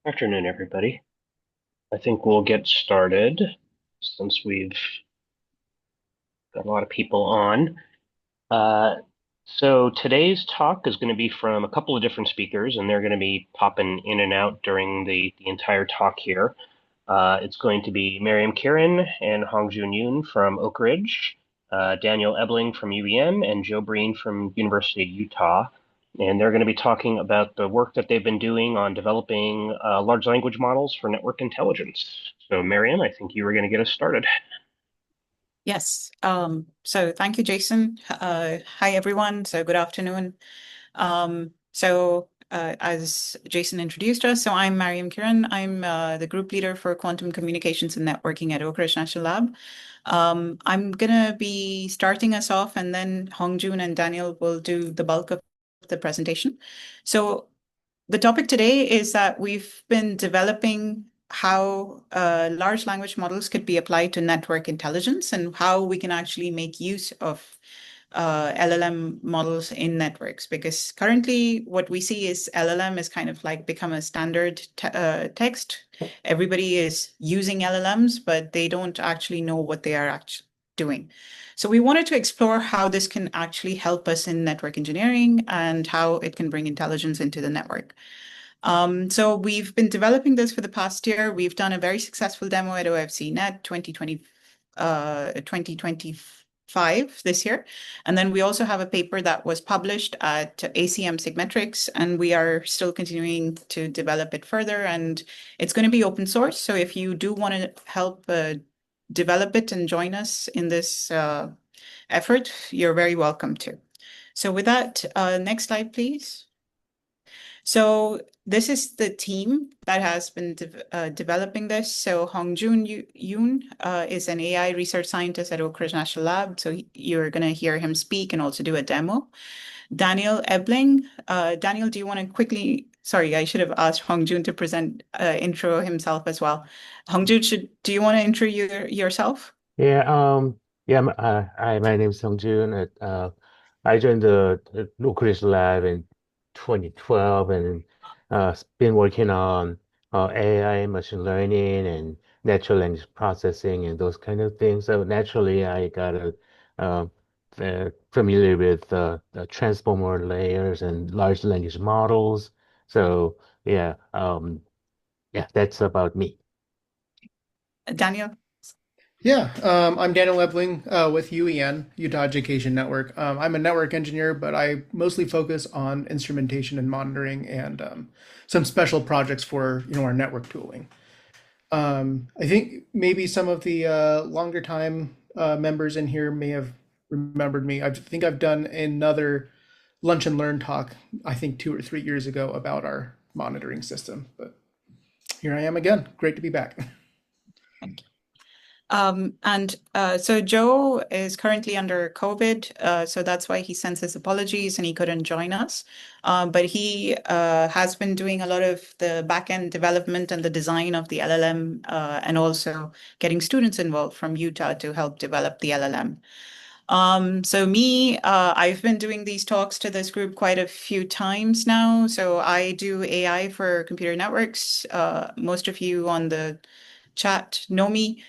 Afternoon, everybody. I think we'll get started since we've got a lot of people on. Uh, so today's talk is going to be from a couple of different speakers, and they're going to be popping in and out during the entire talk here. It's going to be Mariam Kiran and Hong-Jun Yoon from Oak Ridge, Daniel Ebling from UEN, and Joe Breen from University of Utah. And they're going to be talking about the work that they've been doing on developing large language models for network intelligence. So, Mariam, I think you were going to get us started. Yes. So thank you, Jason. Hi, everyone. So good afternoon. As Jason introduced us, so I'm Mariam Kiran. I'm the group leader for quantum communications and networking at Oak Ridge National Lab. I'm gonna be starting us off, and then Hong-Jun and Daniel will do the bulk of the presentation. So the topic today is that we've been developing how large language models could be applied to network intelligence and how we can actually make use of LLM models in networks. Because currently, what we see is LLM is kind of like become a standard text. Everybody is using LLMs, but they don't actually know what they are actually doing. So we wanted to explore how this can actually help us in network engineering and how it can bring intelligence into the network. So we've been developing this for the past year. We've done a very successful demo at OFC Net 2025 this year. And then we also have a paper that was published at ACM Sigmetrics, and we are still continuing to develop it further. And it's going to be open source. So if you do want to help develop it and join us in this effort, you're very welcome to. So with that, next slide, please. So this is the team that has been developing this. So Hong-Jun Yoon is an AI research scientist at Oak Ridge National Lab. So you're going to hear him speak and also do a demo. Daniel Ebling. Daniel, do you want to quickly? Sorry, I should have asked Hong-Jun to intro himself as well. Hong-Jun, do you want to intro yourself? Yeah, my name is Hong-Jun. I joined the local lab in 2012 and been working on AI, machine learning, and natural language processing and those kind of things. So naturally, I got uh, familiar with the transformer layers and large language models. So yeah, that's about me. Daniel? Yeah, I'm Daniel Ebling with UEN, Utah Education Network. I'm a network engineer, but I mostly focus on instrumentation and monitoring and some special projects for our network tooling. I think maybe some of the longer time members in here may have remembered me. I think I've done another lunch and learn talk, I think 2 or 3 years ago about our monitoring system. But here I am again. Great to be back. So Joe is currently under COVID, so that's why he sends his apologies and he couldn't join us. But he has been doing a lot of the backend development and the design of the LLM, and also getting students involved from Utah to help develop the LLM. I've been doing these talks to this group quite a few times now. So I do AI for computer networks. Most of you on the chat know me.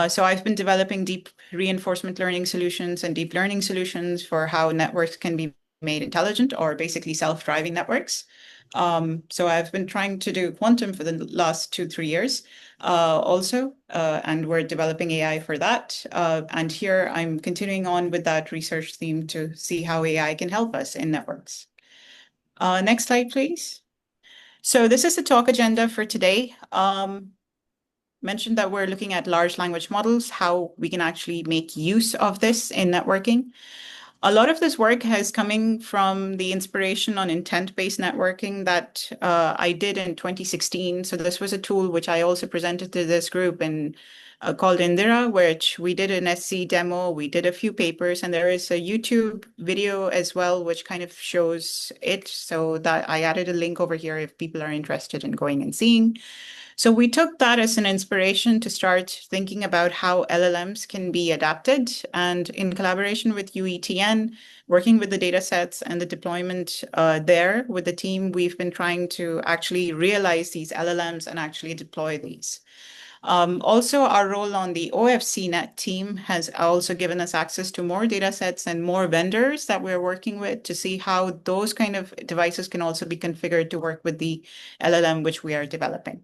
So I've been developing deep reinforcement learning solutions and deep learning solutions for how networks can be made intelligent or basically self-driving networks. So I've been trying to do quantum for the last 2, 3 years also, and we're developing AI for that. And here I'm continuing on with that research theme to see how AI can help us in networks. Next slide, please. So this is the talk agenda for today. Mentioned that we're looking at large language models, how we can actually make use of this in networking. A lot of this work has coming from the inspiration on intent-based networking that I did in 2016. So this was a tool which I also presented to this group in called Indira, which we did an SC demo. We did a few papers, and there is a YouTube video as well, which kind of shows it. So that I added a link over here if people are interested in going and seeing. So we took that as an inspiration to start thinking about how LLMs can be adapted. And in collaboration with UETN, working with the data sets and the deployment there with the team, we've been trying to actually realize these LLMs and actually deploy these. Also, our role on the OFCNet team has also given us access to more data sets and more vendors that we're working with to see how those kind of devices can also be configured to work with the LLM which we are developing.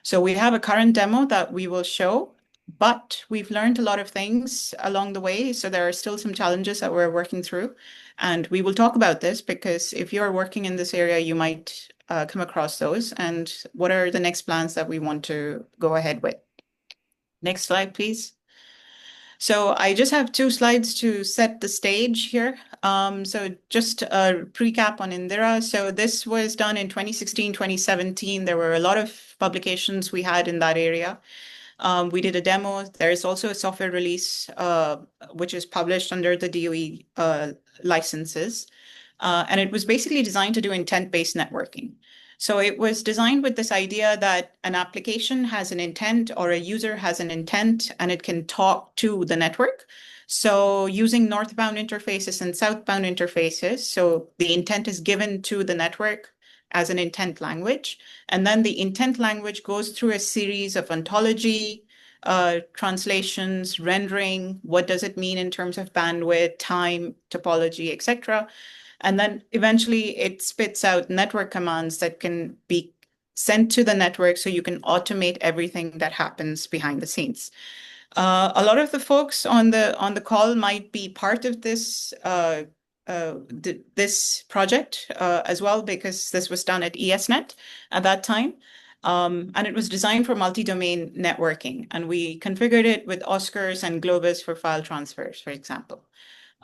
So we have a current demo that we will show, but we've learned a lot of things along the way. So there are still some challenges that we're working through. And we will talk about this because if you're working in this area, you might come across those. And what are the next plans that we want to go ahead with? Next slide, please. So I just have 2 slides to set the stage here. So just a recap on Indira. So this was done in 2016, 2017. There were a lot of publications we had in that area. We did a demo. There is also a software release, which is published under the DOE licenses. And it was basically designed to do intent-based networking. So it was designed with this idea that an application has an intent or a user has an intent and it can talk to the network. So using northbound interfaces and southbound interfaces, so the intent is given to the network as an intent language. And then the intent language goes through a series of ontology, translations, rendering, what does it mean in terms of bandwidth, time, topology, etc. And then eventually it spits out network commands that can be sent to the network so you can automate everything that happens behind the scenes. A lot of the folks on the call might be part of this this project as well, because this was done at ESNet at that time. And it was designed for multi-domain networking. And we configured it with Oscars and Globus for file transfers, for example.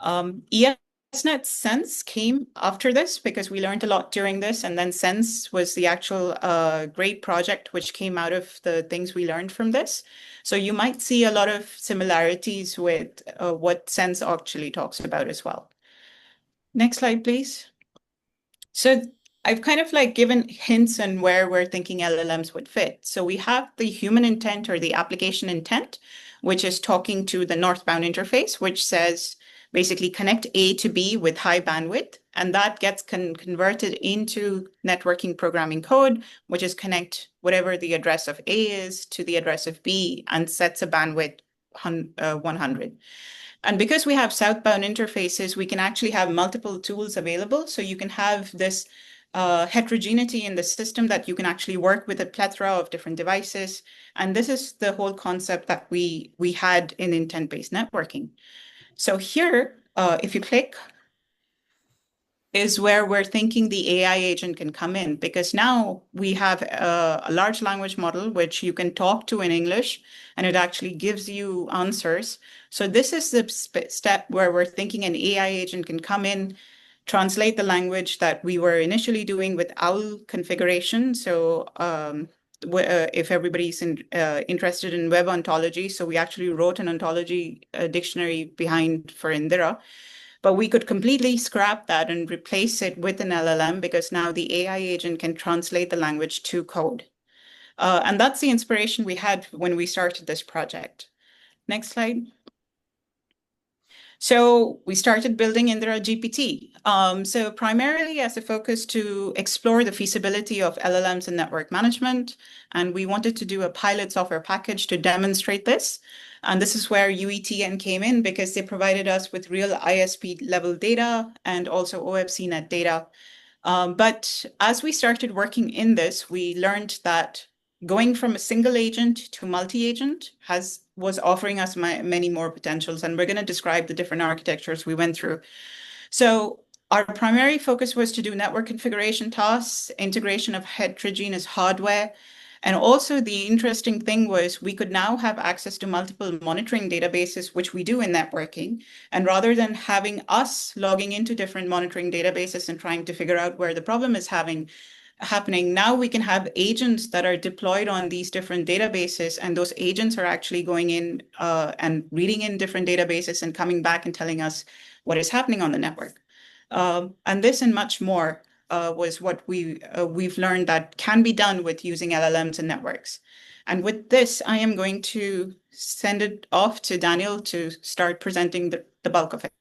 ESNet Sense came after this because we learned a lot during this. And then Sense was the actual great project which came out of the things we learned from this. So you might see a lot of similarities with what Sense actually talks about as well. Next slide, please. So I've kind of like given hints on where we're thinking LLMs would fit. So we have the human intent or the application intent, which is talking to the northbound interface, which says basically connect A to B with high bandwidth. And that gets converted into networking programming code, which is connect whatever the address of A is to the address of B and sets a bandwidth 100. And because we have southbound interfaces, we can actually have multiple tools available. So you can have this heterogeneity in the system that you can actually work with a plethora of different devices. And this is the whole concept that we had in intent-based networking. So here, if you click, is where we're thinking the AI agent can come in, because now we have a large language model which you can talk to in English, and it actually gives you answers. So this is the step where we're thinking an AI agent can come in, translate the language that we were initially doing with OWL configuration. So if everybody's interested in web ontology, so we actually wrote an ontology dictionary behind for Indira. But we could completely scrap that and replace it with an LLM because now the AI agent can translate the language to code. And that's the inspiration we had when we started this project. Next slide. So we started building Indira GPT. So primarily as a focus to explore the feasibility of LLMs and network management. And we wanted to do a pilot software package to demonstrate this. And this is where UETN came in because they provided us with real ISP level data and also OFCNet data. But as we started working in this, we learned that going from a single agent to multi-agent was offering us many more potentials. And we're going to describe the different architectures we went through. So our primary focus was to do network configuration tasks, integration of heterogeneous hardware. And also the interesting thing was we could now have access to multiple monitoring databases, which we do in networking. And rather than having us logging into different monitoring databases and trying to figure out where the problem is happening, now we can have agents that are deployed on these different databases, and those agents are actually going in and reading in different databases and coming back and telling us what is happening on the network. And this and much more was what we've learned that can be done with using LLMs and networks. And with this, I am going to send it off to Daniel to start presenting the bulk of it.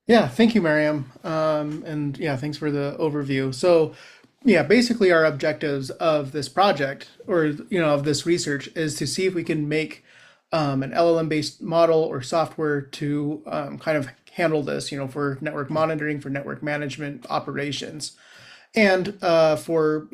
Yeah, thank you, Mariam. And yeah, thanks for the overview. So, yeah, basically our objectives of this project, or of this research, is to see if we can make an LLM-based model or software to kind of handle this, for network monitoring, for network management operations, and for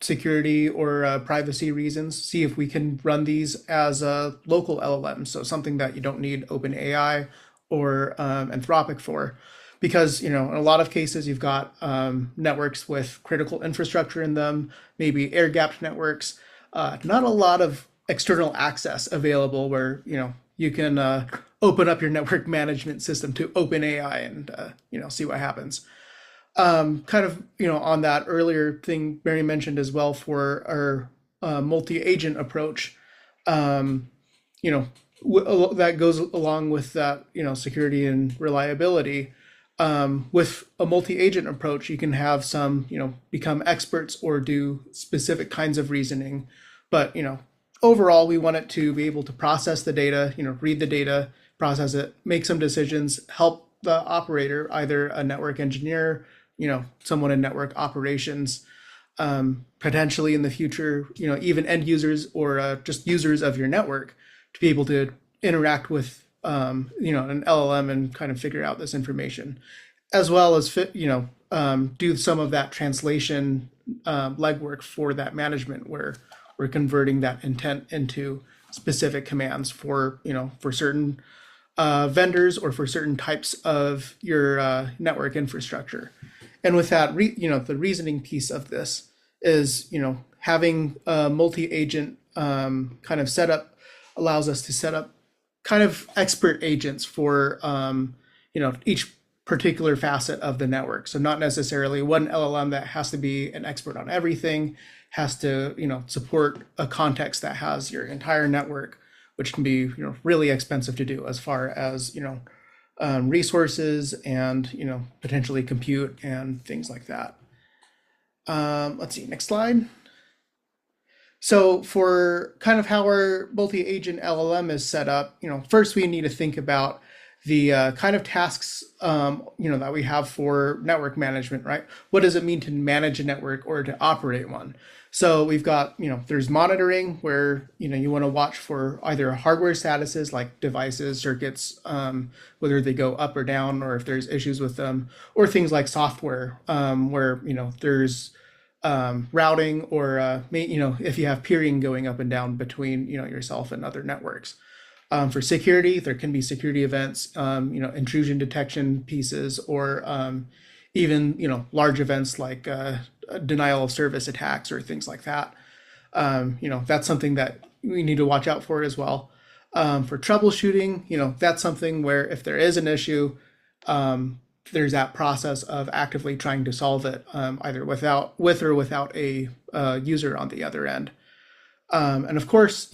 security or privacy reasons. See if we can run these as a local LLM, so something that you don't need OpenAI or Anthropic for, because in a lot of cases you've got networks with critical infrastructure in them, maybe air-gapped networks, not a lot of external access available where you can open up your network management system to OpenAI and see what happens. Kind of on that earlier thing Mary mentioned as well, for our multi-agent approach, you know that goes along with that, security and reliability. With a multi-agent approach, you can have some, become experts or do specific kinds of reasoning. But, overall, we want it to be able to process the data, read the data, process it, make some decisions, help the operator, either a network engineer, someone in network operations, potentially in the future, even end users or just users of your network, to be able to interact with an LLM and kind of figure out this information, as well as do some of that translation legwork for that management, where we're converting that intent into specific commands for for certain vendors or for certain types of your network infrastructure. And with that, the reasoning piece of this is having a multi-agent kind of setup allows us to set up kind of expert agents for each particular facet of the network. So not necessarily one LLM that has to be an expert on everything, has to support a context that has your entire network, which can be really expensive to do as far as resources and potentially compute and things like that. Let's see, next slide. So for kind of how our multi-agent LLM is set up, first we need to think about the kind of tasks that we have for network management, right? What does it mean to manage a network or to operate one? So we've got, there's monitoring, where, you want to watch for either hardware statuses like devices, circuits, whether they go up or down, or if there's issues with them, or things like software, where, there's routing, or if you have peering going up and down between yourself and other networks. For security, there can be security events, intrusion detection pieces, or even large events like denial of service attacks or things like that. That's something that we need to watch out for as well. For troubleshooting, that's something where if there is an issue, there's that process of actively trying to solve it, either with or without a user on the other end. And of course,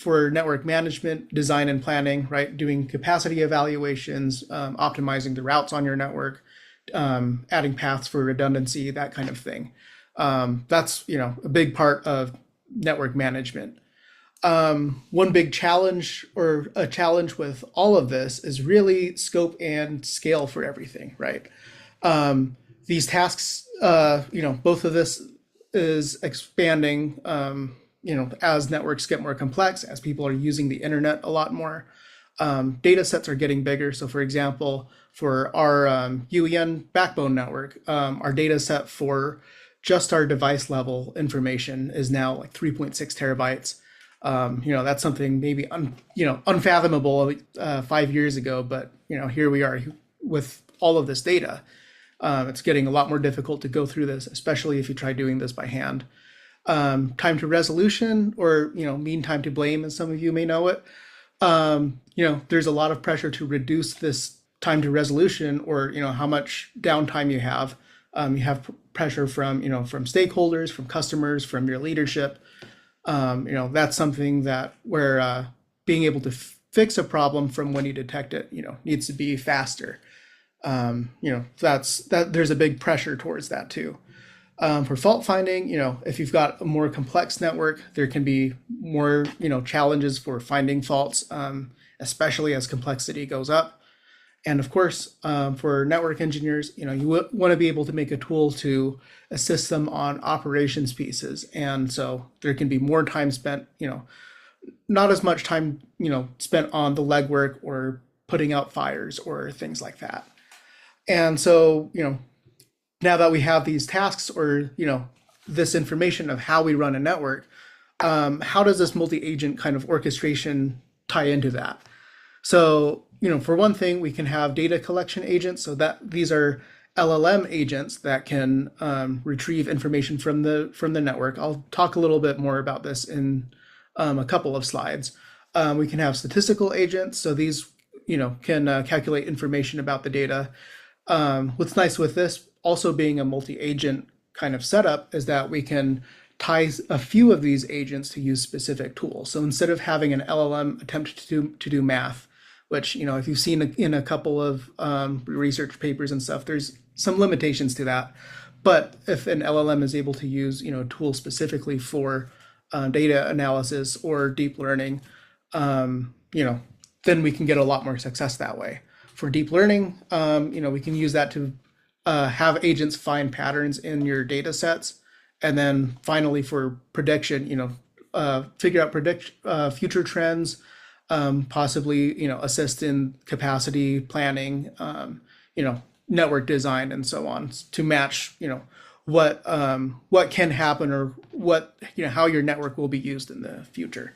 for network management, design and planning, right? Doing capacity evaluations, optimizing the routes on your network, adding paths for redundancy, that kind of thing. That's, a big part of network management. One big challenge, or a challenge with all of this, is really scope and scale for everything, right? These tasks, both of this is expanding, as networks get more complex, as people are using the internet a lot more. Data sets are getting bigger. So for example, for our UEN backbone network, our data set for just our device level information is now like 3.6 terabytes. That's something maybe unfathomable 5 years ago, but here we are with all of this data. It's getting a lot more difficult to go through this, especially if you try doing this by hand. Time to resolution, or mean time to blame, as some of you may know it. There's a lot of pressure to reduce this time to resolution, or how much downtime you have. You have pressure from, from stakeholders, from customers, from your leadership. That's something that where being able to fix a problem from when you detect it, needs to be faster. There's a big pressure towards that too. For fault finding, if you've got a more complex network, there can be more, challenges for finding faults, especially as complexity goes up. And of course, for network engineers, you want to be able to make a tool to assist them on operations pieces. And so there can be more time spent, not as much time, spent on the legwork or putting out fires or things like that. And so, now that we have these tasks or, this information of how we run a network, how does this multi-agent kind of orchestration tie into that? So, for one thing, we can have data collection agents. So that these are LLM agents that can retrieve information from the network. I'll talk a little bit more about this in a couple of slides. We can have statistical agents. So these, can calculate information about the data. What's nice with this also being a multi-agent kind of setup is that we can tie a few of these agents to use specific tools. So instead of having an LLM attempt to do math, which, if you've seen in a couple of research papers and stuff, there's some limitations to that. But if an LLM is able to use, tools specifically for data analysis or deep learning, then we can get a lot more success that way. For deep learning, we can use that to have agents find patterns in your data sets. And then finally for prediction, figure out future trends, possibly, assist in capacity planning, network design and so on to match, what can happen or what, how your network will be used in the future.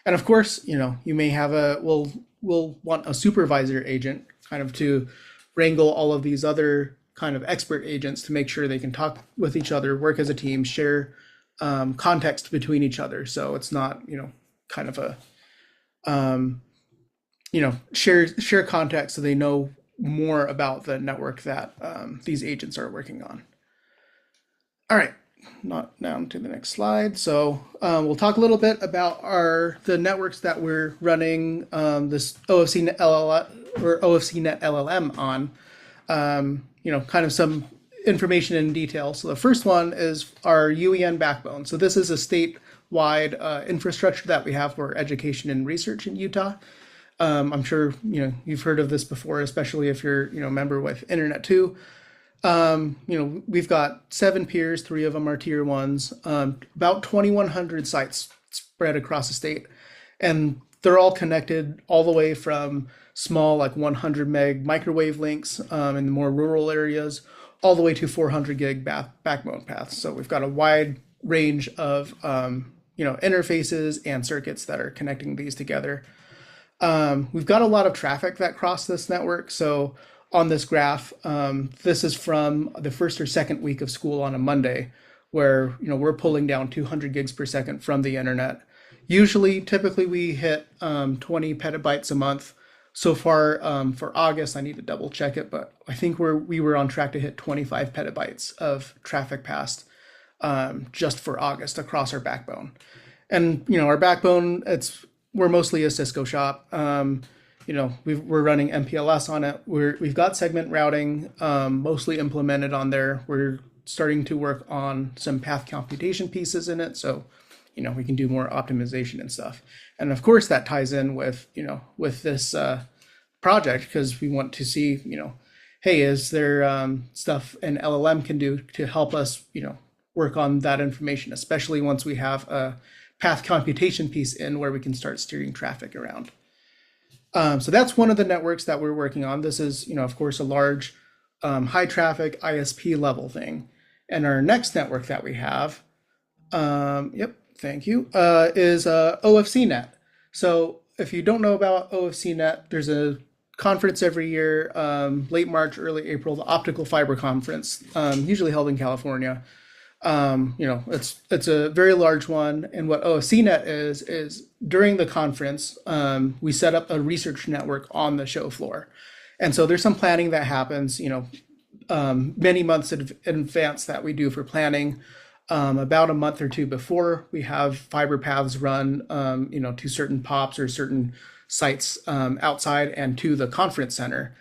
And of course, you may have we'll want a supervisor agent kind of to wrangle all of these other kind of expert agents to make sure they can talk with each other, work as a team, share context between each other. So it's not, kind of a, share context so they know more about the network that these agents are working on. All right, not down to the next slide. So we'll talk a little bit about the networks that we're running this OFCnet LLM on. Kind of some information in detail. So the first one is our UEN backbone. So this is a statewide infrastructure that we have for education and research in Utah. I'm sure you've heard of this before, especially if you're a member with Internet 2. We've got 7 peers, 3 of them are tier 1s, about 2,100 sites spread across the state, and they're all connected all the way from small, like 100 meg microwave links in the more rural areas, all the way to 400 gig backbone paths. So we've got a wide range of interfaces and circuits that are connecting these together. We've got a lot of traffic that cross this network. So on this graph, this is from the first or second week of school on a Monday, where we're pulling down 200 gigs per second from the internet. Typically we hit 20 petabytes a month. So far for August, I need to double check it, but I think we were on track to hit 25 petabytes of traffic passed just for August across our backbone. And our backbone, we're mostly a Cisco shop. We're running MPLS on it. We've got segment routing mostly implemented on there. We're starting to work on some path computation pieces in it, so we can do more optimization and stuff. And of course, that ties in with with this project, because we want to see hey, is there stuff an LLM can do to help us work on that information, especially once we have a path computation piece in where we can start steering traffic around. So that's one of the networks that we're working on. This is, of course, a large high traffic ISP level thing. And our next network that we have, thank you, is OFCnet. So if you don't know about OFCnet, there's a conference every year, late March, early April, the Optical Fiber Conference, usually held in California. It's a very large one. And what OFCnet is during the conference, we set up a research network on the show floor. And so there's some planning that happens, many months in advance that we do for planning. About a month or two before, we have fiber paths run, to certain POPs or certain sites outside and to the conference center.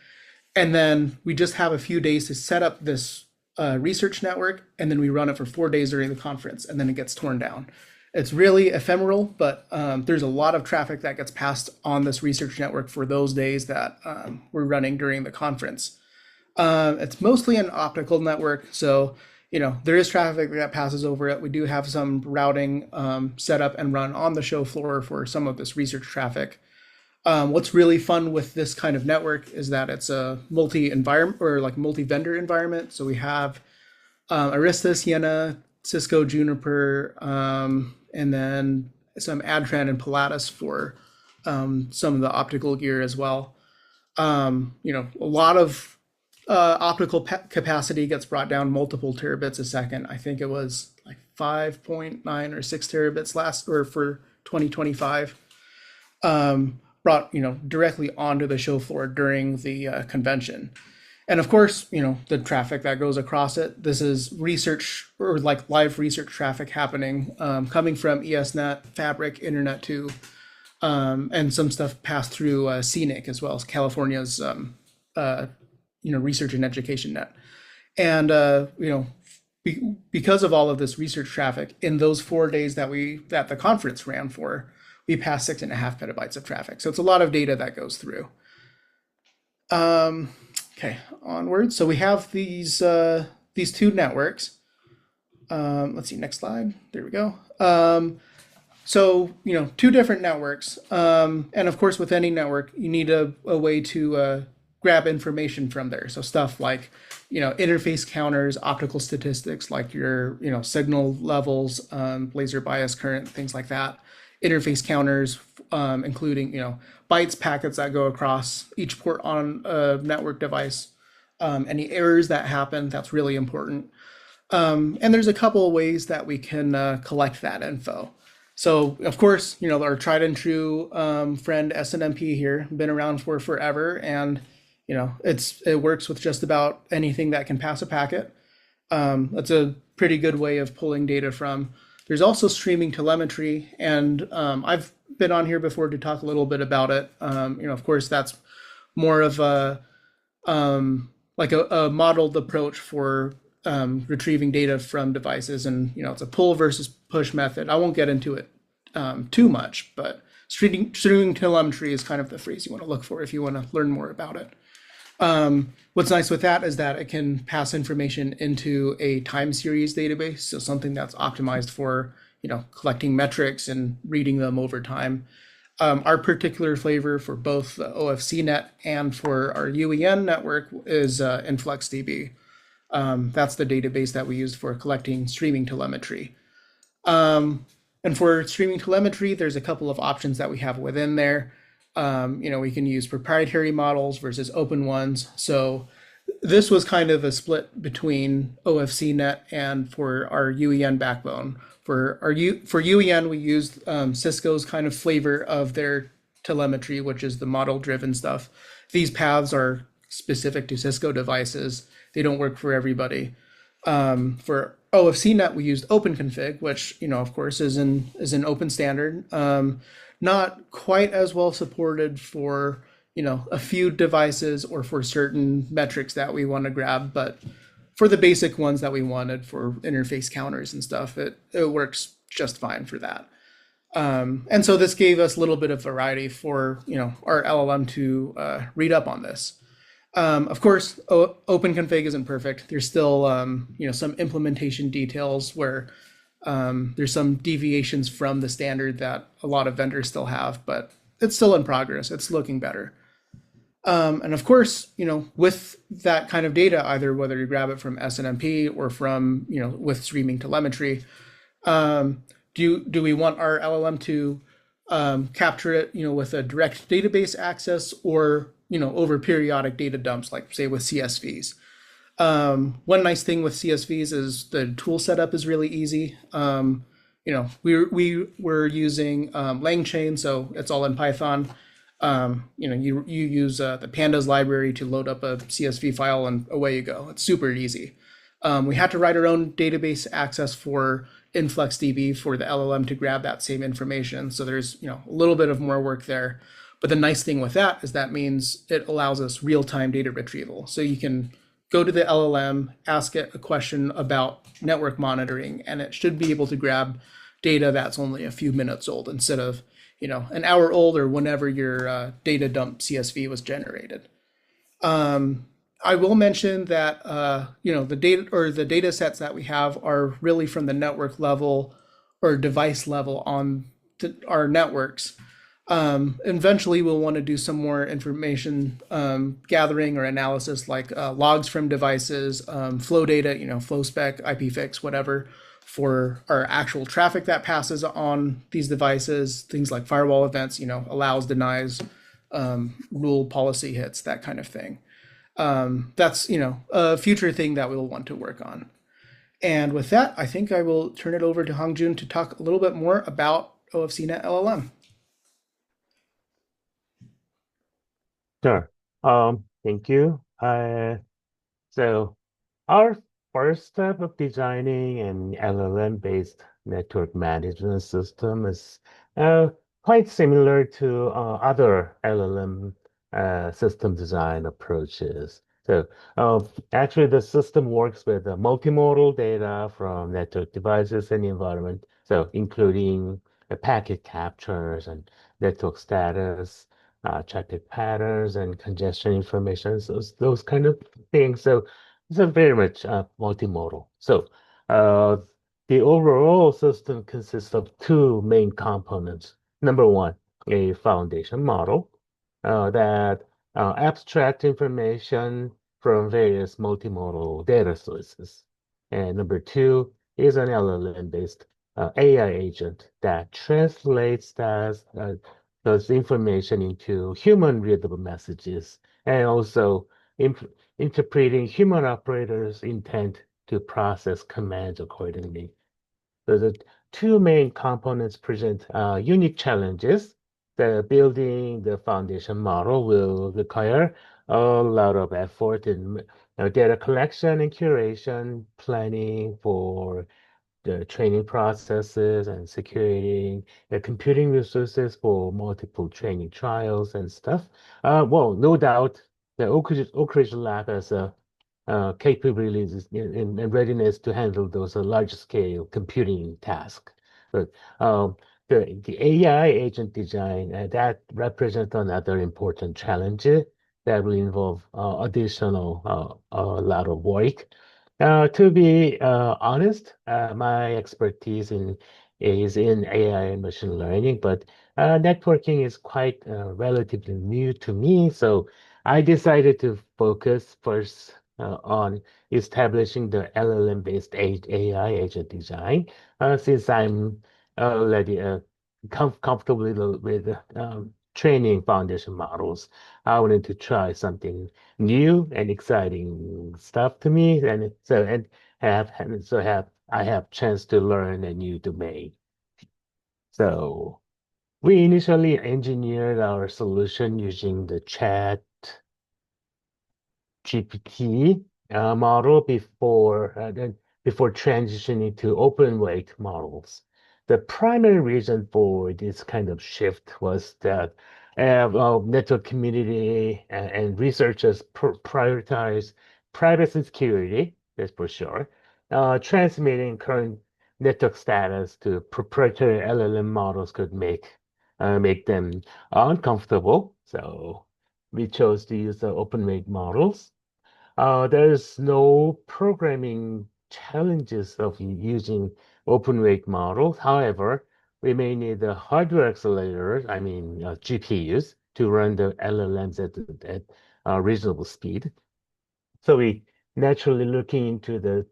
And then we just have a few days to set up this research network, and then we run it for 4 days during the conference, and then it gets torn down. It's really ephemeral, but there's a lot of traffic that gets passed on this research network for those days that we're running during the conference. It's mostly an optical network, so there is traffic that passes over it. We do have some routing set up and run on the show floor for some of this research traffic. What's really fun with this kind of network is that it's a multi-environment or like multi-vendor environment. So we have Arista, Sienna, Cisco, Juniper, and then some Adtran and Pilatus for some of the optical gear as well. A lot of optical capacity gets brought down multiple terabits a second. I think it was like 5.9 or 6 terabits for 2025. Brought directly onto the show floor during the convention. And of course, the traffic that goes across it. This is research or like live research traffic happening, coming from ESNet, Fabric, Internet 2, and some stuff passed through CNIC as well as California's research and education net. And because of all of this research traffic in those 4 days that the conference ran for, we passed 6.5 petabytes of traffic. So it's a lot of data that goes through. Okay, onward. So we have these two networks. Let's see, next slide. There we go. So, two different networks. And of course, with any network, you need a way to grab information from there. So stuff like, interface counters, optical statistics, like your, signal levels, laser bias current, things like that. Interface counters, including, bytes, packets that go across each port on a network device. Any errors that happen, that's really important. And there's a couple of ways that we can collect that info. So, of course, our tried and true friend SNMP here, been around for forever, and it works with just about anything that can pass a packet. That's a pretty good way of pulling data from. There's also streaming telemetry, and I've been on here before to talk a little bit about it. Of course, that's more of a modeled approach for retrieving data from devices, and it's a pull versus push method. I won't get into it too much, but streaming telemetry is kind of the phrase you want to look for if you want to learn more about it. What's nice with that is that it can pass information into a time series database, so something that's optimized for collecting metrics and reading them over time. Our particular flavor for both the OFCnet and for our UEN network is InfluxDB. That's the database that we use for collecting streaming telemetry. And for streaming telemetry, there's a couple of options that we have within there. We can use proprietary models versus open ones. So this was kind of a split between OFCnet and for our UEN backbone. For UEN, we used Cisco's kind of flavor of their telemetry, which is the model-driven stuff. These paths are specific to Cisco devices. They don't work for everybody. For OFCnet, we used OpenConfig, which of course is an open standard. Not quite as well supported for a few devices or for certain metrics that we want to grab, but for the basic ones that we wanted for interface counters and stuff, it works just fine for that. And so this gave us a little bit of variety for our LLM to read up on this. Of course, OpenConfig isn't perfect. There's still some implementation details where there's some deviations from the standard that a lot of vendors still have, but it's still in progress. It's looking better. And of course, with that kind of data, either whether you grab it from SNMP or from, with streaming telemetry, do we want our LLM to capture it, with a direct database access or, over periodic data dumps, like say with CSVs? One nice thing with CSVs is the tool setup is really easy. We were using LangChain, so it's all in Python. You use the pandas library to load up a CSV file and away you go. It's super easy. We had to write our own database access for InfluxDB for the LLM to grab that same information. So there's a little bit of more work there. But the nice thing with that is that means it allows us real-time data retrieval. So you can go to the LLM, ask it a question about network monitoring, and it should be able to grab data that's only a few minutes old instead of an hour old or whenever your data dump CSV was generated. I will mention that the data sets that we have are really from the network level or device level on our networks. Eventually, we'll want to do some more information gathering or analysis, like logs from devices, flow data, flow spec, IPFix, whatever, for our actual traffic that passes on these devices. Things like firewall events, allows, denies, rule policy hits, that kind of thing. That's a future thing that we'll want to work on. And with that, I think I will turn it over to Hong-Jun to talk a little bit more about OFCnet LLM. Sure. Thank you. So our first step of designing an LLM-based network management system is uh, quite similar to other LLM system design approaches. So actually, the system works with multimodal data from network devices and environment, so including packet captures and network status, traffic patterns, and congestion information, so those kind of things. So it's a very much multimodal. So uh, the overall system consists of two main components. Number one, a foundation model that abstract information from various multimodal data sources. And number two is an LLM-based AI agent that translates those information into human readable messages and also imp interpreting human operators' intent to process commands accordingly. So the two main components present unique challenges. The building the foundation model will require a lot of effort in data collection and curation, planning for the training processes and securing the computing resources for multiple training trials and stuff. Well, no doubt the Oak Ridge Lab has a capabilities and readiness to handle those large-scale computing tasks. But the AI agent design that represents another important challenge that will involve additional a lot of work. To be honest, my expertise is in AI and machine learning, but networking is quite relatively new to me. So I decided to focus first on establishing the LLM-based AI agent design, since I'm already comfortable with training foundation models. I wanted to try something new and exciting stuff to me, and I have chance to learn a new domain. So we initially engineered our solution using the chat GPT model before transitioning to open weight models. The primary reason for this kind of shift was that network community and researchers prioritize privacy and security, that's for sure. Transmitting current network status to proprietary LLM models could make them uncomfortable. So we chose to use the open weight models. There's no programming challenges of using open weight models. However, we may need the hardware accelerators, I mean GPUs, to run the LLMs at reasonable speed. So we naturally looking into the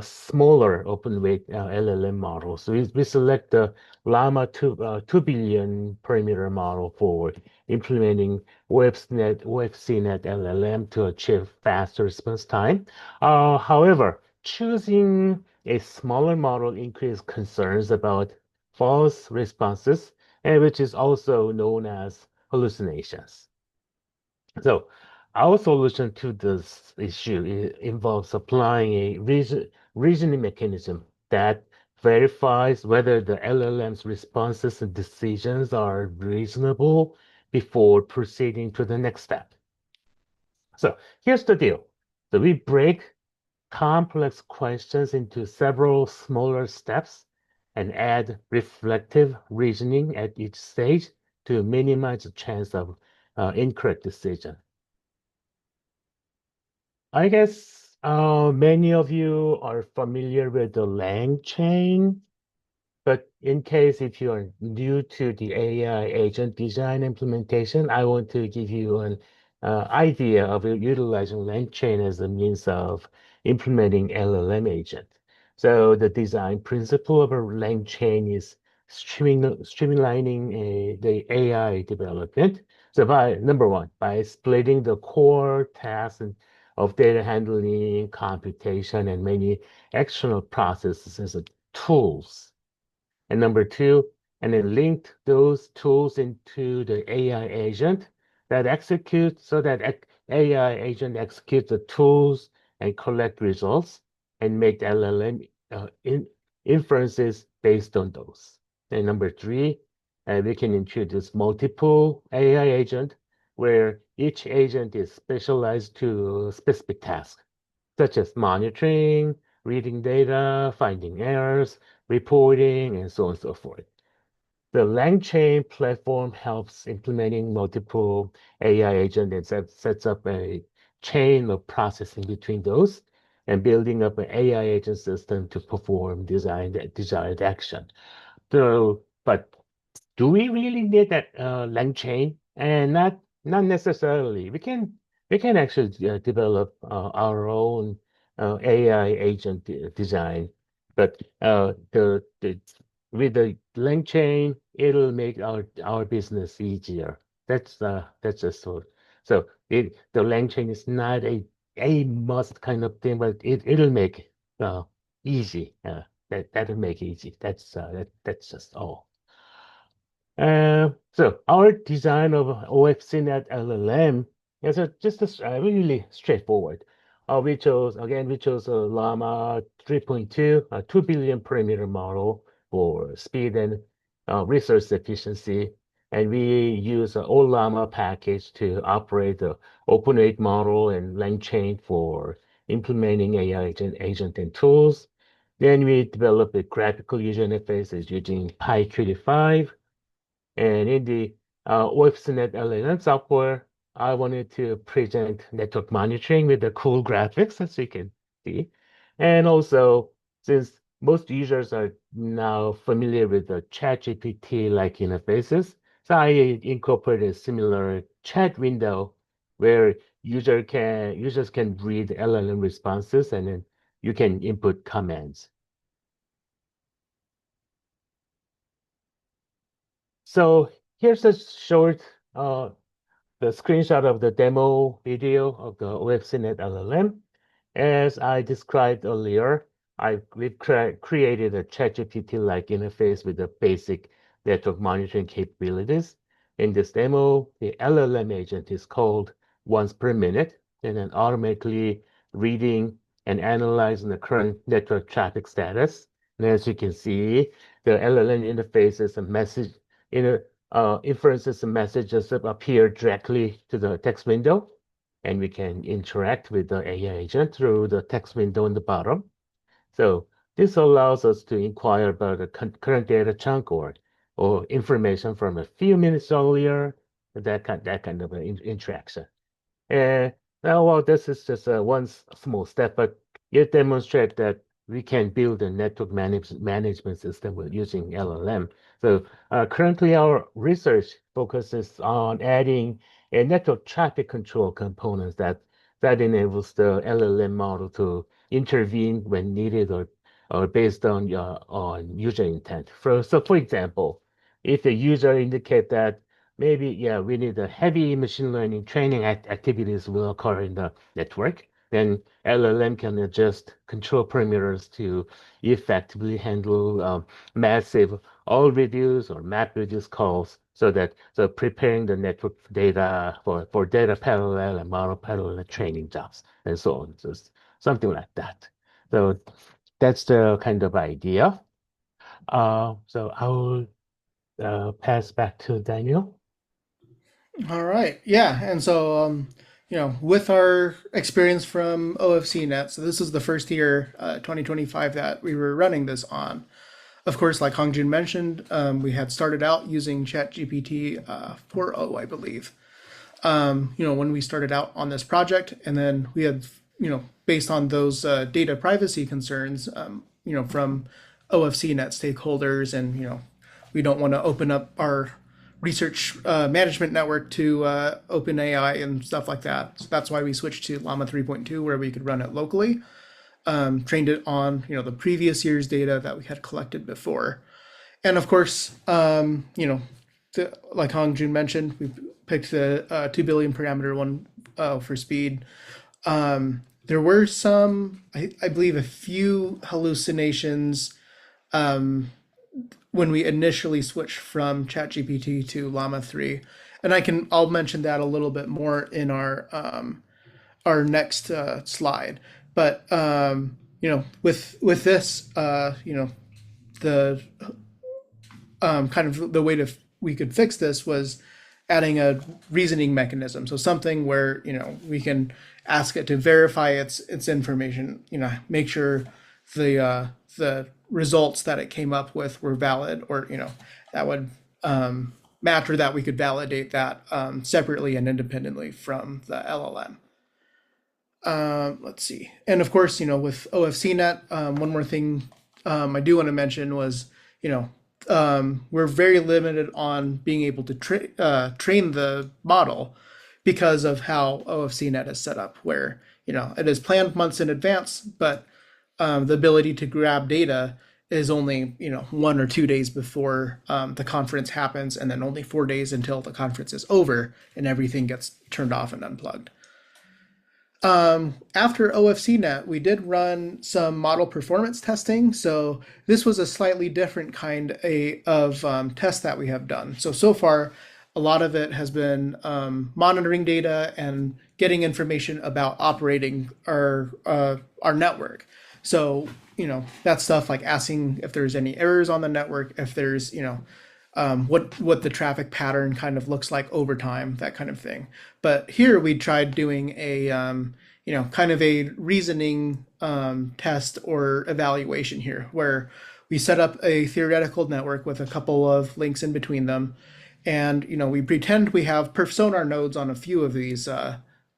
smaller open weight LLM models. So we select the Llama 2 billion parameter model for implementing WebCNet LLM to achieve faster response time. However, choosing a smaller model increases concerns about false responses, and which is also known as hallucinations. So our solution to this issue involves applying a reasoning mechanism that verifies whether the LLM's responses and decisions are reasonable before proceeding to the next step. So here's the deal. So we break complex questions into several smaller steps and add reflective reasoning at each stage to minimize the chance of incorrect decision. I guess many of you are familiar with the Lang chain, but in case if you are new to the AI agent design implementation, I want to give you an idea of utilizing LangChain as a means of implementing LLM agent. So the design principle of a LangChain is streamlining the AI development. So by number one, by splitting the core tasks of data handling, computation, and many external processes as tools. And number two, and then link those tools into the AI agent that executes so that AI agent executes the tools and collect results and make LLM inferences based on those. And number three, we can introduce multiple AI agent where each agent is specialized to specific tasks, such as monitoring, reading data, finding errors, reporting, and so on and so forth. The LangChain platform helps implementing multiple AI agents and sets up a chain of processing between those and building up an AI agent system to perform desired action. So, but do we really need that lang chain? And not necessarily. We can actually develop our own AI agent design, but the with the lang chain, it'll make our business easier. That's just so the lang chain is not a must kind of thing, but it'll make easy. That'll make easy. That's just all. So our design of OFCNet LLM is really straightforward. We chose a Llama 3.2, a 2 billion parameter model for speed and resource efficiency. And we use an Llama package to operate the open-weight model and LangChain for implementing AI agent and tools. Then we develop a graphical user interfaces using PyQt5. And in the OFCNet LLM software, I wanted to present network monitoring with the cool graphics, as you can see. And also, since most users are now familiar with the ChatGPT-like interfaces, so I incorporated a similar chat window where users can read LLM responses and then you can input comments. So here's a short the screenshot of the demo video of the OFCNet LLM. As I described earlier, we've created a ChatGPT-like interface with the basic network monitoring capabilities. In this demo, the LLM agent is called once per minute and then automatically reading and analyzing the current network traffic status. And as you can see, the LLM interface is a message in inferences and messages that appear directly to the text window, and we can interact with the AI agent through the text window in the bottom. So this allows us to inquire about the current data chunk or information from a few minutes earlier, that kind of an interaction. And now, well, this is just one small step, but it demonstrates that we can build a network management system with using LLM. So currently, our research focuses on adding a network traffic control components that enables the LLM model to intervene when needed or based on user intent. For example, if the user indicate that maybe, yeah, we need a heavy machine learning training activities will occur in the network. then LLM can adjust control parameters to effectively handle massive all reduce or map reduce calls so preparing the network data for data parallel and model parallel training jobs and so on. So something like that. So that's the kind of idea. So I will pass back to Daniel. All right. Yeah. And so, with our experience from OFCnet, so this is the first year, 2025, that we were running this on. Of course, like Hong-Jun mentioned, we had started out using ChatGPT 4.0, I believe, when we started out on this project. And then we had, based on those data privacy concerns, from OFCnet stakeholders, and, we don't want to open up our research management network to OpenAI and stuff like that. So that's why we switched to Llama 3.2, where we could run it locally. Trained it on the previous year's data that we had collected before, and of course, like Hong-Jun mentioned, we picked the 2 billion parameter one for speed. There were some, I believe, a few hallucinations when we initially switched from ChatGPT to Llama 3, and I'll mention that a little bit more in our next slide. But with this, the kind of the way we could fix this was adding a reasoning mechanism. So something where we can ask it to verify its information. Make sure the results that it came up with were valid, or that would matter, that we could validate that separately and independently from the LLM. Let's see. And of course, with OFCnet, one more thing I do want to mention was, we're very limited on being able to train the model because of how OFCnet is set up, where, it is planned months in advance, but the ability to grab data is only, 1 or 2 days before the conference happens, and then only 4 days until the conference is over and everything gets turned off and unplugged. After OFCnet, we did run some model performance testing. So this was a slightly different kind of test that we have done. So far, a lot of it has been monitoring data and getting information about operating our network. So, that's stuff like asking if there's any errors on the network, if there's, what the traffic pattern kind of looks like over time, that kind of thing. But here we tried doing a kind of a reasoning test or evaluation here, where we set up a theoretical network with a couple of links in between them, and we pretend we have perf nodes on a few of these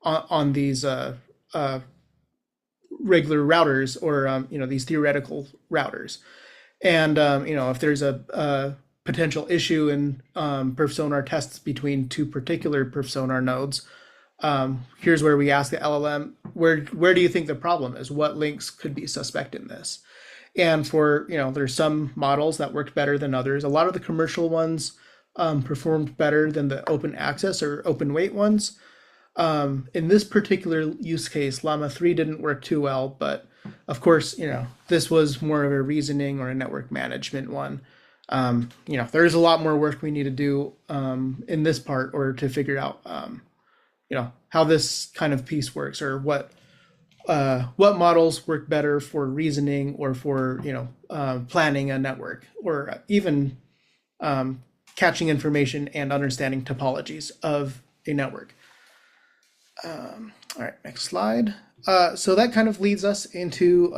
on these regular routers, or these theoretical routers. And if there's a potential issue in perf tests between two particular perf nodes, here's where we ask the LLM, where do you think the problem is? What links could be suspect in this? And for, there's some models that worked better than others. A lot of the commercial ones performed better than the open access or open weight ones. In this particular use case, Llama 3 didn't work too well, but of course, this was more of a reasoning or a network management one. There's a lot more work we need to do in this part, or to figure out, how this kind of piece works, or what models work better for reasoning, or for, planning a network, or even catching information and understanding topologies of a network. All right, next slide. So that kind of leads us into,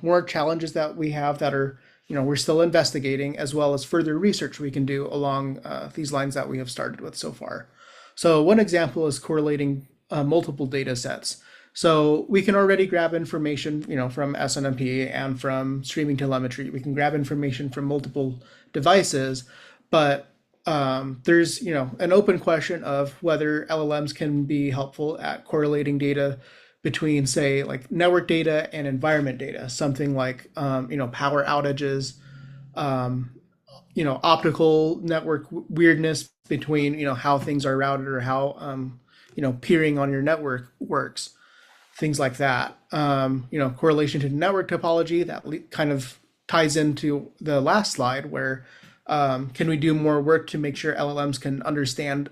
more challenges that we have that are, we're still investigating, as well as further research we can do along these lines that we have started with so far. So one example is correlating multiple data sets. So we can already grab information, from SNMP and from streaming telemetry. We can grab information from multiple devices, but there's, an open question of whether LLMs can be helpful at correlating data between, say, like network data and environment data, something like, power outages, optical network weirdness between, how things are routed, or how, peering on your network works. things like that. Correlation to network topology, that kind of ties into the last slide where can we do more work to make sure LLMs can understand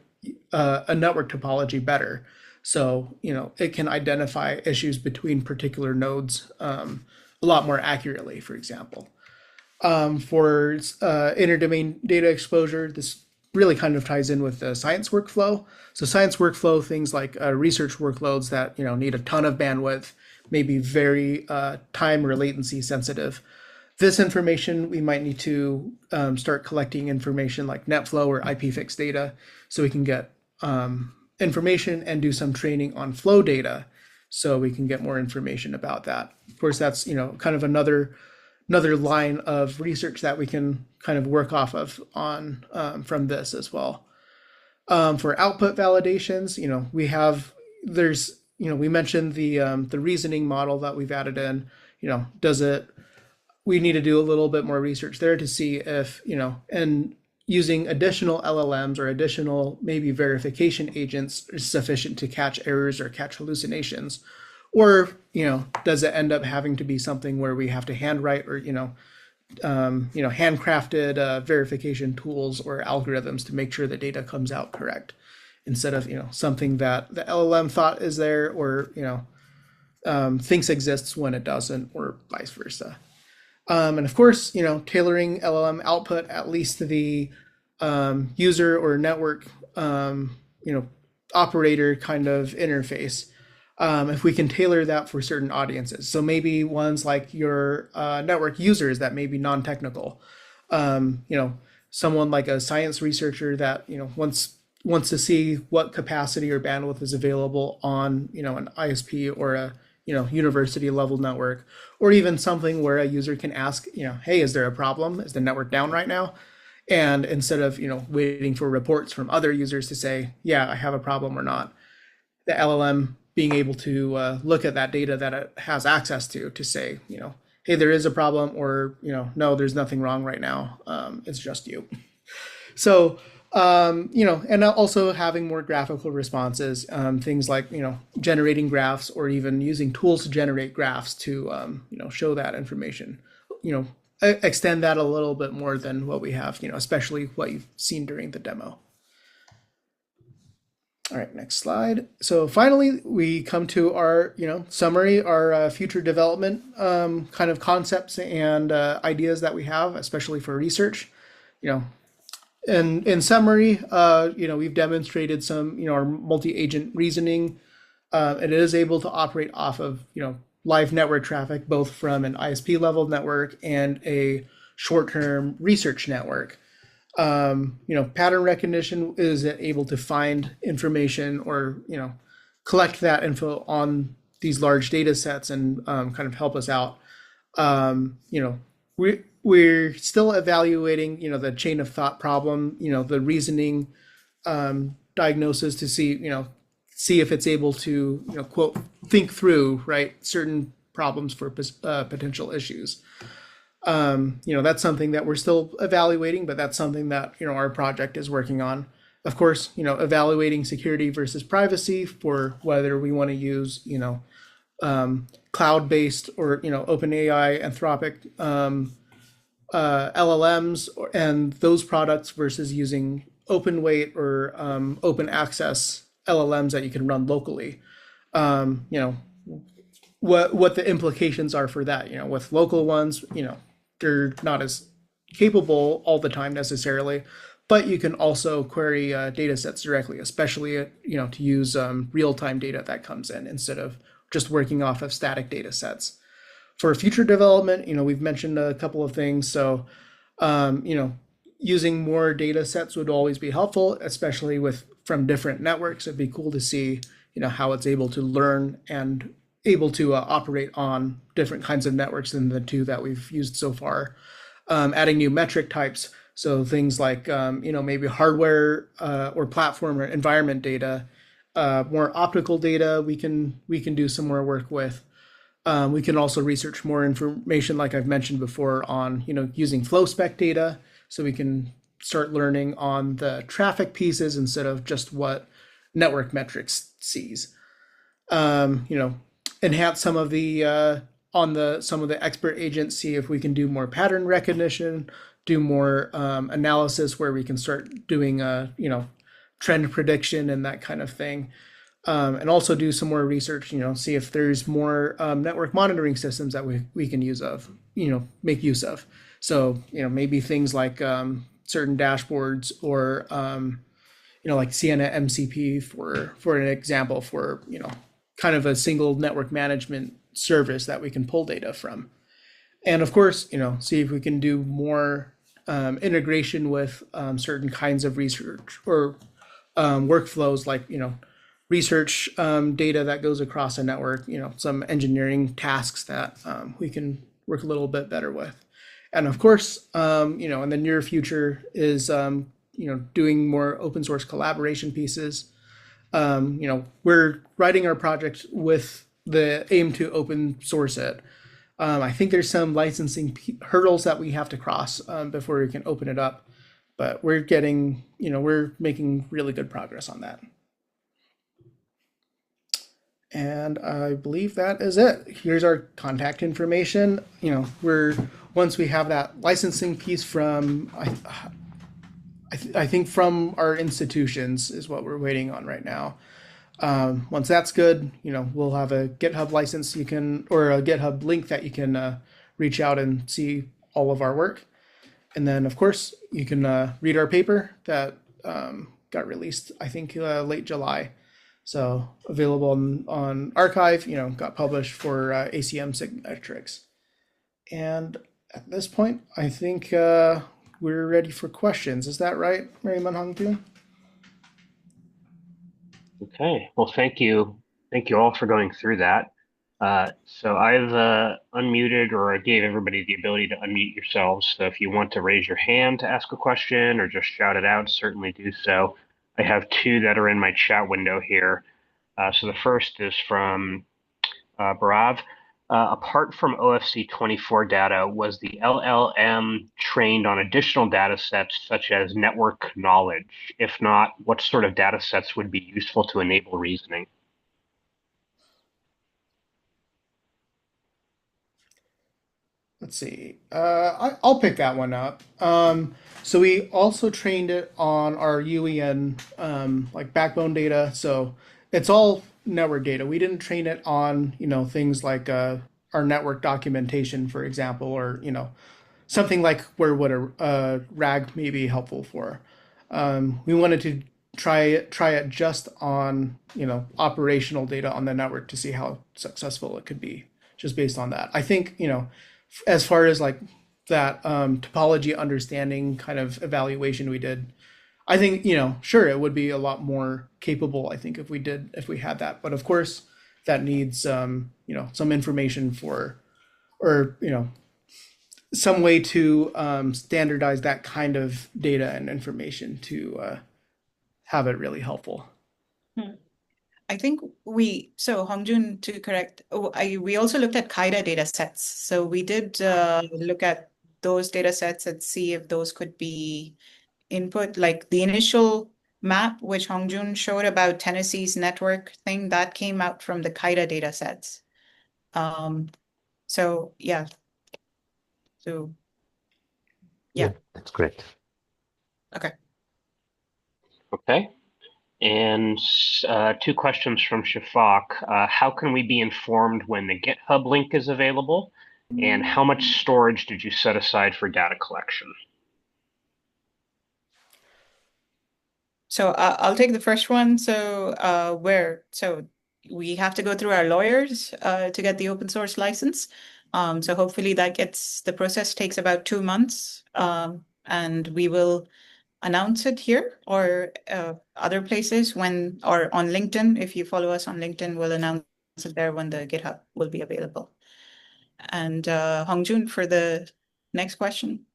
a network topology better? So, it can identify issues between particular nodes a lot more accurately, for example. For interdomain data exposure, this really kind of ties in with the science workflow. So science workflow, things like research workloads that need a ton of bandwidth, may be very time or latency sensitive. This information, we might need to start collecting information like NetFlow or IPFix data so we can get information and do some training on flow data so we can get more information about that. Of course, that's kind of another line of research that we can kind of work off of on from this as well. For output validations, we mentioned the reasoning model that we've added in. We need to do a little bit more research there to see if, and using additional LLMs or additional maybe verification agents is sufficient to catch errors or catch hallucinations. Or, does it end up having to be something where we have to handwrite or, handcrafted verification tools or algorithms to make sure the data comes out correct instead of, something that the LLM thought is there or, thinks exists when it doesn't or vice versa. And of course, tailoring LLM output at least to the user or network, operator kind of interface. If we can tailor that for certain audiences. So maybe ones like your network users that may be non-technical. Someone like a science researcher that wants to see what capacity or bandwidth is available on an ISP or a university level network, or even something where a user can ask, hey, is there a problem? Is the network down right now? And instead of waiting for reports from other users to say, yeah, I have a problem or not, the LLM being able to look at that data that it has access to say, hey, there is a problem, or no, there's nothing wrong right now. It's just you. So and also having more graphical responses, things like generating graphs or even using tools to generate graphs to show that information. Extend that a little bit more than what we have, especially what you've seen during the demo. All right, next slide. So finally, we come to our, summary, our future development kind of concepts and ideas that we have, especially for research. In summary, we've demonstrated some, our multi-agent reasoning. It is able to operate off of, live network traffic, both from an ISP level network and a short-term research network. Pattern recognition is able to find information or, collect that info on these large data sets and kind of help us out. We're still evaluating, the chain of thought problem, the reasoning diagnosis to see if it's able to, quote, think through, right, certain problems for potential issues. That's something that we're still evaluating, but that's something that, our project is working on. Of course, evaluating security versus privacy for whether we want to use, cloud-based or, OpenAI, Anthropic LLMs and those products versus using open weight or open access LLMs that you can run locally. What the implications are for that. With local ones, they're not as capable all the time necessarily, but you can also query data sets directly, especially to use real-time data that comes in instead of just working off of static data sets. For future development, we've mentioned a couple of things. So, using more data sets would always be helpful, especially from different networks. It'd be cool to see, how it's able to learn and able to operate on different kinds of networks than the two that we've used so far. Adding new metric types, so things like maybe hardware or platform or environment data, more optical data. We can do some more work with. We can also research more information, like I've mentioned before, on using flow spec data, so we can start learning on the traffic pieces instead of just what network metrics sees. enhance some of the some of the expert agents, see if we can do more pattern recognition, do more analysis where we can start doing trend prediction and that kind of thing. And also do some more research, see if there's more network monitoring systems that we can make use of. So, maybe things like certain dashboards or, like Sienna MCP for an example for, kind of a single network management service that we can pull data from. And of course, see if we can do more integration with certain kinds of research or workflows like, research data that goes across a network, some engineering tasks that we can work a little bit better with. And of course, in the near future is, doing more open source collaboration pieces. We're writing our project with the aim to open source it. I think there's some licensing hurdles that we have to cross before we can open it up, but we're making really good progress on that. And I believe that is it. Here's our contact information. Once we have that licensing piece from, I think from our institutions is what we're waiting on right now. Once that's good, we'll have a GitHub license or a GitHub link that you can reach out and see all of our work. And then, of course, you can read our paper that got released, I think, late July. So available on archive, got published for ACM Sigmetrics. And at this point, I think we're ready for questions. Is that right, Mariam and Hong-Jun? Okay, well, thank you. Thank you all for going through that. So I've unmuted, or I gave everybody the ability to unmute yourselves. So if you want to raise your hand to ask a question or just shout it out, certainly do so. I have two that are in my chat window here. So the first is from Barav. Apart from OFC 24 data, was the LLM trained on additional data sets such as network knowledge? If not, what sort of data sets would be useful to enable reasoning? Let's see. I'll pick that one up. So we also trained it on our UEN like backbone data. So it's all network data. We didn't train it on things like our network documentation, for example, or something like where would a RAG may be helpful for. We wanted to try it just on operational data on the network to see how successful it could be, just based on that. I think as far as like that topology understanding kind of evaluation we did, I think sure, it would be a lot more capable, I think, if we had that. But of course that needs some information for, or some way to standardize that kind of data and information to have it really helpful. I think so Hong-Jun, to correct, we also looked at KIDA data sets. So we did look at those data sets and see if those could be input, like the initial map, which Hong-Jun showed about Tennessee's network thing, that came out from the KIDA data sets. So yeah. So yeah, that's great. Okay. Okay. And two questions from Shafak. How can we be informed when the GitHub link is available? And how much storage did you set aside for data collection? So I'll take the first one. So we have to go through our lawyers to get the open source license. So hopefully the process takes about 2 months. And we will announce it here or other places or on LinkedIn. If you follow us on LinkedIn, we'll announce it there when the GitHub will be available. And Hong-Jun, for the next question.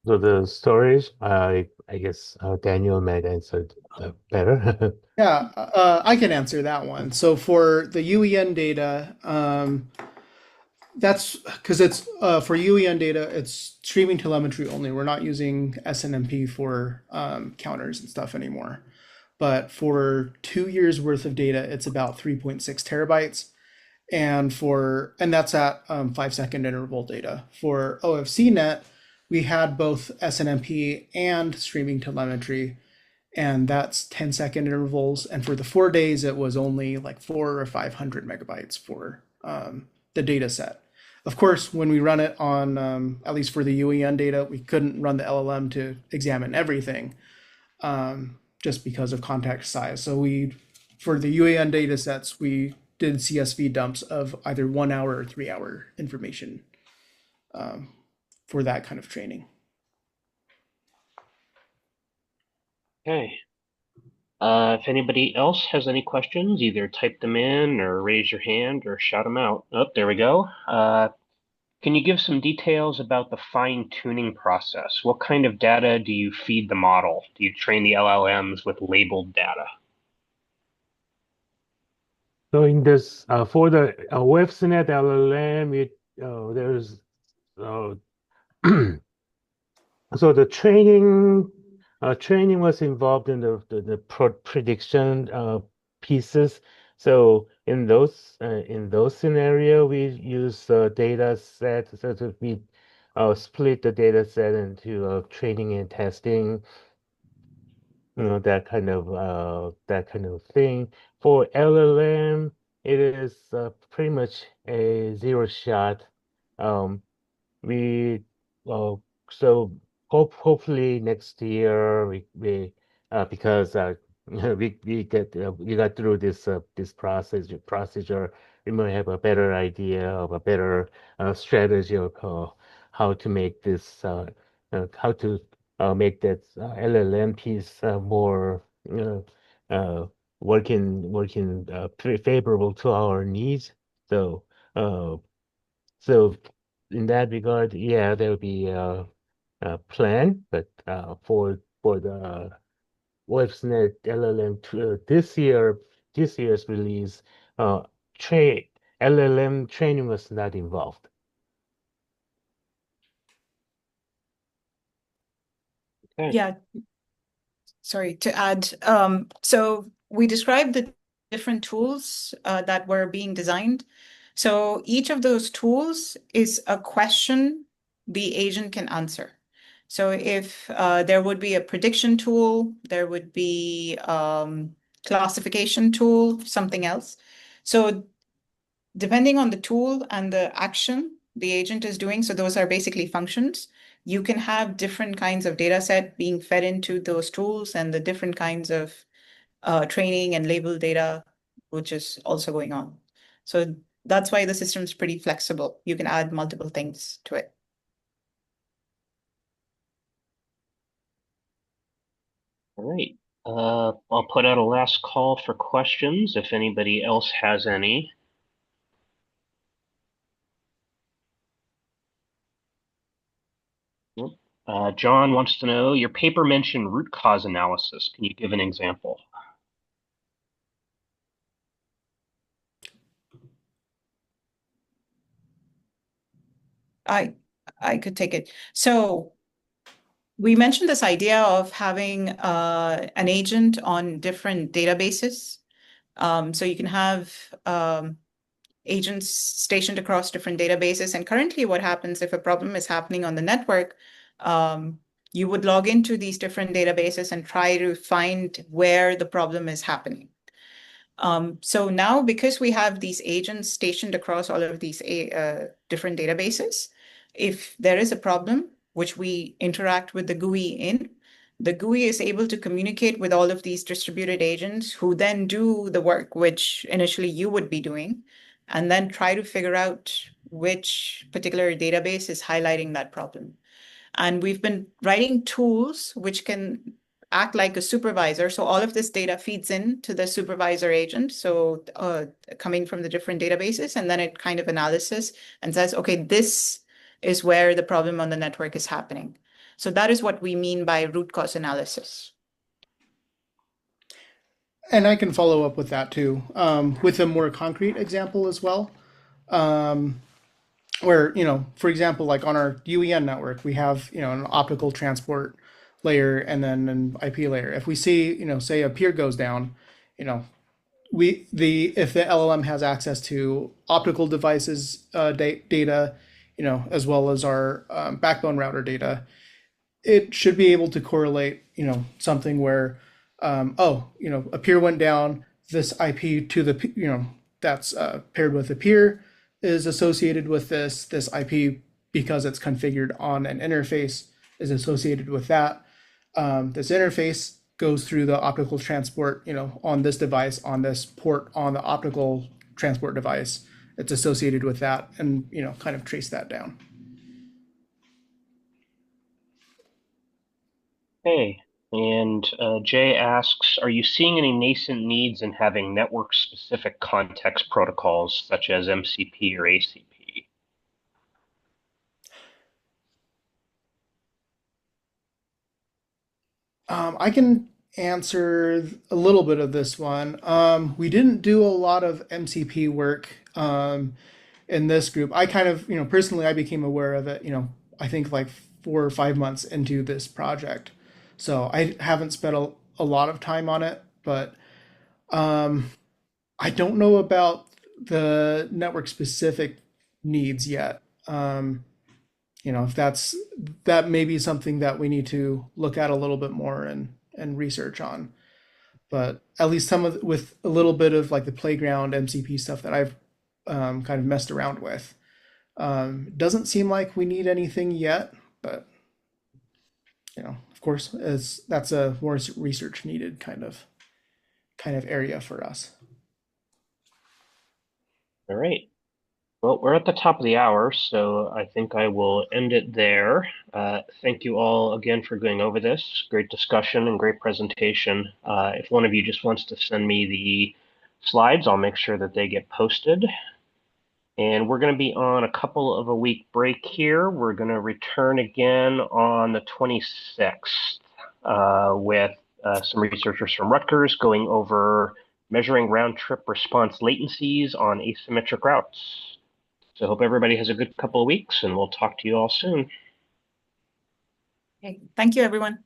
So the storage, I guess Daniel might answer better. Yeah, I can answer that one. So for the UEN data, that's because it's for UEN data, it's streaming telemetry only. We're not using SNMP for counters and stuff anymore. but for 2 years worth of data, it's about 3.6 terabytes. And that's at 5 second interval data. For OFCnet, we had both SNMP and streaming telemetry, and that's 10 second intervals. And for the 4 days, it was only like 400 or 500 megabytes for the data set. Of course, when we run it on, at least for the UEN data, we couldn't run the LLM to examine everything just because of context size. So for the UEN data sets, we did CSV dumps of either 1 hour or 3 hour information for that kind of training. Okay. If anybody else has any questions, either type them in or raise your hand or shout them out. Oh, there we go. Can you give some details about the fine-tuning process? What kind of data do you feed the model? Do you train the LLMs with labeled data? So in this for the WebSnet LLM, there's uh, so the training was involved in the prediction pieces. So in those scenario, we use data set. So that we split the data set into training and testing, that kind of thing. For LLM, it is pretty much a zero shot. Um, we uh, so hopefully next year we because we got through this procedure, we might have a better idea of a better strategy of how to make this how to make that LLM piece more working favorable to our needs. So uh, so in that regard, yeah, there will be a plan, but for the WebSnet LLM this year's release, uh, tra LLM training was not involved. Okay. Yeah, sorry to add. So we described the different tools that were being designed. So each of those tools is a question the agent can answer. So if there would be a prediction tool, there would be classification tool, something else. So depending on the tool and the action the agent is doing, so those are basically functions, you can have different kinds of data set being fed into those tools and the different kinds of training and label data, which is also going on. So that's why the system is pretty flexible. You can add multiple things to it. All right. I'll put out a last call for questions if anybody else has any. Nope. John wants to know, your paper mentioned root cause analysis. Can you give an example? I could take it. So we mentioned this idea of having an agent on different databases. So you can have agents stationed across different databases. And currently, what happens if a problem is happening on the network, you would log into these different databases and try to find where the problem is happening. So now, because we have these agents stationed across all of these different databases, if there is a problem, which we interact with the GUI in, the GUI is able to communicate with all of these distributed agents who then do the work which initially you would be doing, and then try to figure out which particular database is highlighting that problem. And we've been writing tools which can act like a supervisor. So all of this data feeds in to the supervisor agent. So coming from the different databases, and then it kind of analysis and says, okay, this is where the problem on the network is happening. So that is what we mean by root cause analysis. And I can follow up with that too, with a more concrete example as well. Where, for example, like on our UEN network, we have, an optical transport layer and then an IP layer. If we see, say a peer goes down, you know, if the LLM has access to optical devices data, as well as our backbone router data, it should be able to correlate, something where, a peer went down, this IP to the, that's paired with a peer is associated with this IP because it's configured on an interface is associated with that. This interface goes through the optical transport, on this device, on this port, on the optical transport device. It's associated with that, and kind of trace that down. Hey, and Jay asks, are you seeing any nascent needs in having network-specific context protocols such as MCP or ACP? I can answer a little bit of this one. We didn't do a lot of MCP work in this group. I kind of, personally, I became aware of it, I think like 4 or 5 months into this project. So I haven't spent a lot of time on it, but I don't know about the network specific needs yet. If that may be something that we need to look at a little bit more and research on. But at least with a little bit of like the playground MCP stuff that I've kind of messed around with, doesn't seem like we need anything yet. But of course, that's a more research needed kind of area for us. All right. Well, we're at the top of the hour, so I think I will end it there. Thank you all again for going over this. Great discussion and great presentation. If one of you just wants to send me the slides, I'll make sure that they get posted. And we're going to be on a couple of a week break here. We're going to return again on the 26th with some researchers from Rutgers going over measuring round-trip response latencies on asymmetric routes. So I hope everybody has a good couple of weeks, and we'll talk to you all soon. Okay. Thank you, everyone.